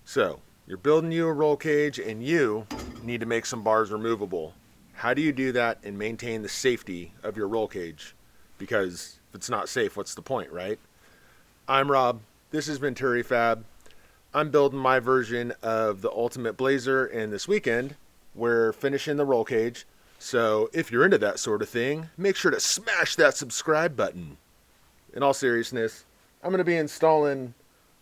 So you're building you a roll cage and you need to make some bars removable. How do you do that and maintain the safety of your roll cage? Because if it's not safe, what's the point, right? I'm Rob. This is Venturi Fab. I'm building my version of the Ultimate Blazer, and this weekend we're finishing the roll cage. So if you're into that sort of thing, make sure to smash that subscribe button. In all seriousness, I'm going to be installing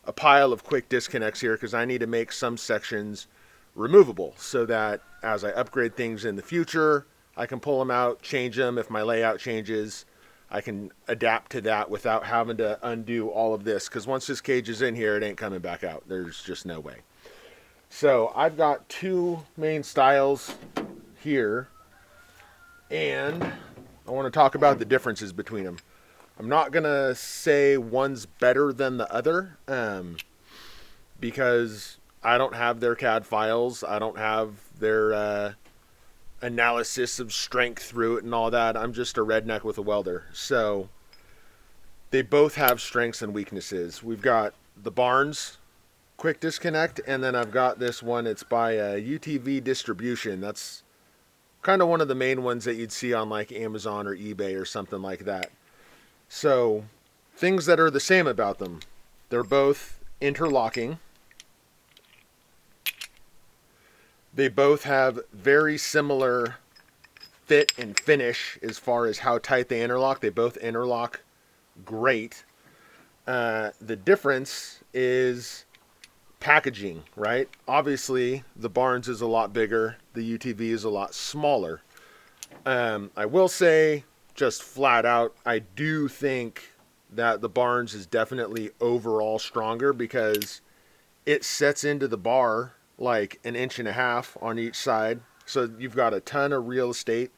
a pile of quick disconnects here because I need to make some sections removable so that as I upgrade things in the future, I can pull them out, change them if my layout changes. I can adapt to that without having to undo all of this, because once this cage is in here, it ain't coming back out. There's just no way. So I've got two main styles here, and I want to talk about the differences between them. I'm not going to say one's better than the other, because I don't have their CAD files. I don't have their analysis of strength through it and all that. I'm just a redneck with a welder. So they both have strengths and weaknesses. We've got the Barnes quick disconnect, and then I've got this one. It's by UTV Distribution. That's kind of one of the main ones that you'd see on like Amazon or eBay or something like that. So things that are the same about them: they're both interlocking. They both have very similar fit and finish as far as how tight they interlock. They both interlock great. The difference is packaging, right? Obviously, the Barnes is a lot bigger. The UTV is a lot smaller. I will say, just flat out, I do think that the Barnes is definitely overall stronger because it sets into the bar like 1.5 inches on each side. So you've got a ton of real estate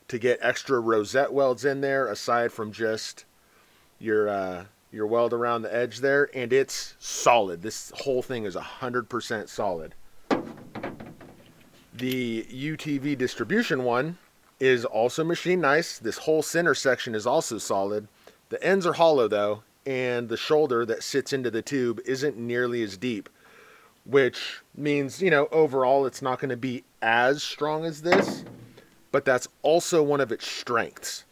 to get extra rosette welds in there aside from just your weld around the edge there. And it's solid. This whole thing is 100% solid. The UTV Distribution one is also machine nice. This whole center section is also solid. The ends are hollow though, and the shoulder that sits into the tube isn't nearly as deep, which means, overall it's not going to be as strong as this, but that's also one of its strengths.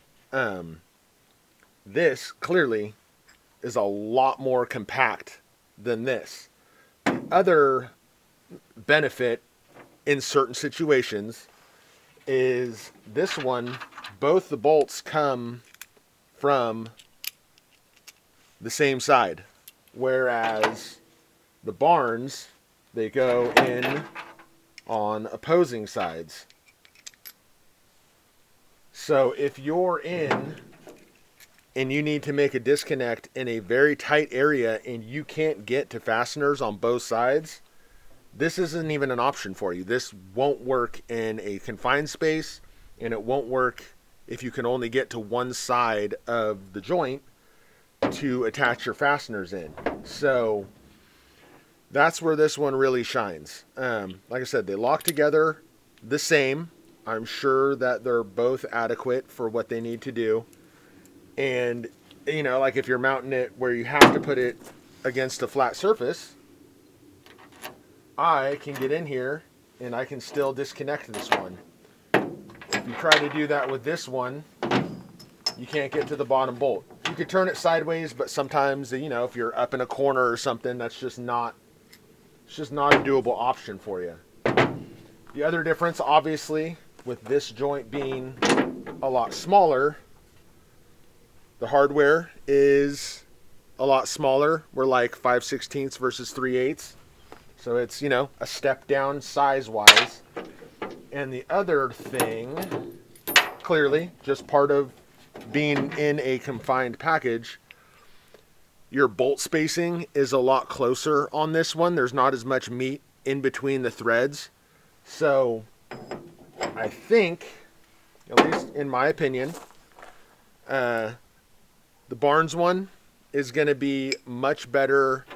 This clearly is a lot more compact than this. The other benefit in certain situations is this one, both the bolts come from the same side, whereas the Barnes, they go in on opposing sides. So if you're in and you need to make a disconnect in a very tight area and you can't get to fasteners on both sides, this isn't even an option for you. This won't work in a confined space, and it won't work if you can only get to one side of the joint to attach your fasteners in. So that's where this one really shines. Like I said, they lock together the same. I'm sure that they're both adequate for what they need to do. And, like if you're mounting it where you have to put it against a flat surface, I can get in here and I can still disconnect this one. If you try to do that with this one, you can't get to the bottom bolt. You could turn it sideways, but sometimes, if you're up in a corner or something, that's just not a doable option for you. The other difference, obviously, with this joint being a lot smaller, the hardware is a lot smaller. We're like 5/16 versus 3/8. So it's, a step down size-wise. And the other thing, clearly, just part of being in a confined package, your bolt spacing is a lot closer on this one. There's not as much meat in between the threads. So I think, at least in my opinion, the Barnes one is going to be much better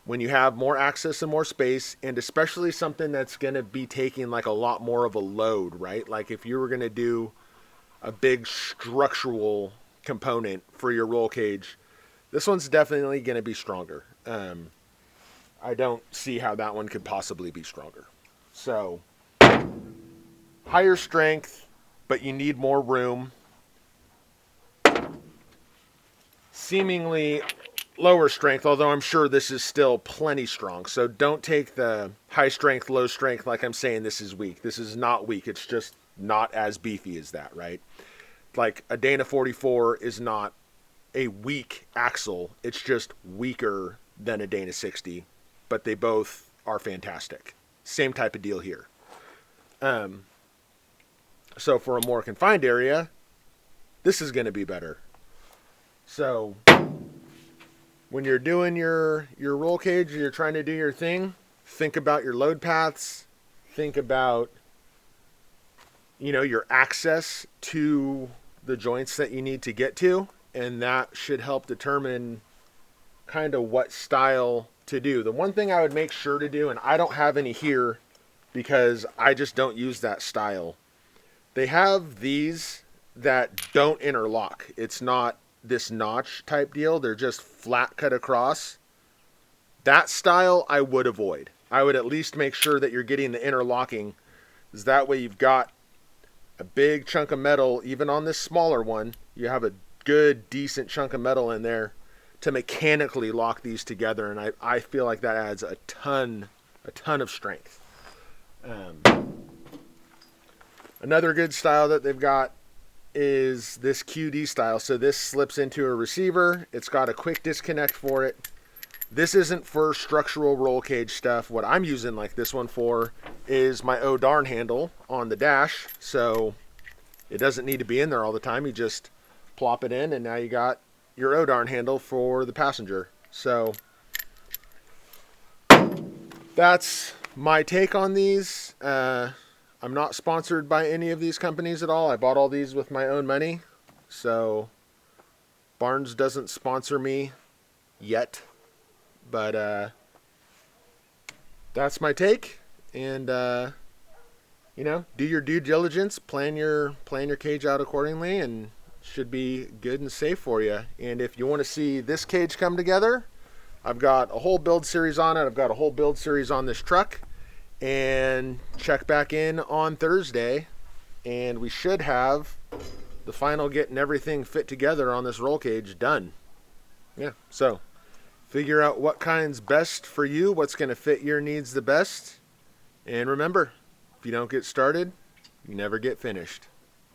when you have more access and more space, and especially something that's going to be taking like a lot more of a load, right? Like if you were going to do a big structural component for your roll cage, this one's definitely going to be stronger. I don't see how that one could possibly be stronger. So, higher strength, but you need more room. Seemingly lower strength, although I'm sure this is still plenty strong. So don't take the high strength, low strength like I'm saying this is weak. This is not weak. It's just not as beefy as that, right? Like a Dana 44 is not a weak axle. It's just weaker than a Dana 60, but they both are fantastic. Same type of deal here. So for a more confined area, this is going to be better. So when you're doing your roll cage, you're trying to do your thing, think about your load paths, think about, you know, your access to the joints that you need to get to, and that should help determine kind of what style to do. The one thing I would make sure to do, and I don't have any here because I just don't use that style, they have these that don't interlock. It's not this notch type deal. They're just flat cut across. That style I would avoid. I would at least make sure that you're getting the interlocking, because that way you've got a big chunk of metal. Even on this smaller one, you have a good decent chunk of metal in there to mechanically lock these together, and I feel like that adds a ton of strength. Another good style that they've got is this QD style. So this slips into a receiver. It's got a quick disconnect for it. This isn't for structural roll cage stuff. What I'm using like this one for is my oh darn handle on the dash. So it doesn't need to be in there all the time. You just plop it in and now you got your oh darn handle for the passenger. So that's my take on these. I'm not sponsored by any of these companies at all. I bought all these with my own money. So Barnes doesn't sponsor me yet. But that's my take. And you know, do your due diligence, plan your cage out accordingly, and it should be good and safe for you. And if you want to see this cage come together, I've got a whole build series on it. I've got a whole build series on this truck. And check back in on Thursday, and we should have the final getting everything fit together on this roll cage done. Yeah, so figure out what kind's best for you, what's going to fit your needs the best. And remember, if you don't get started, you never get finished.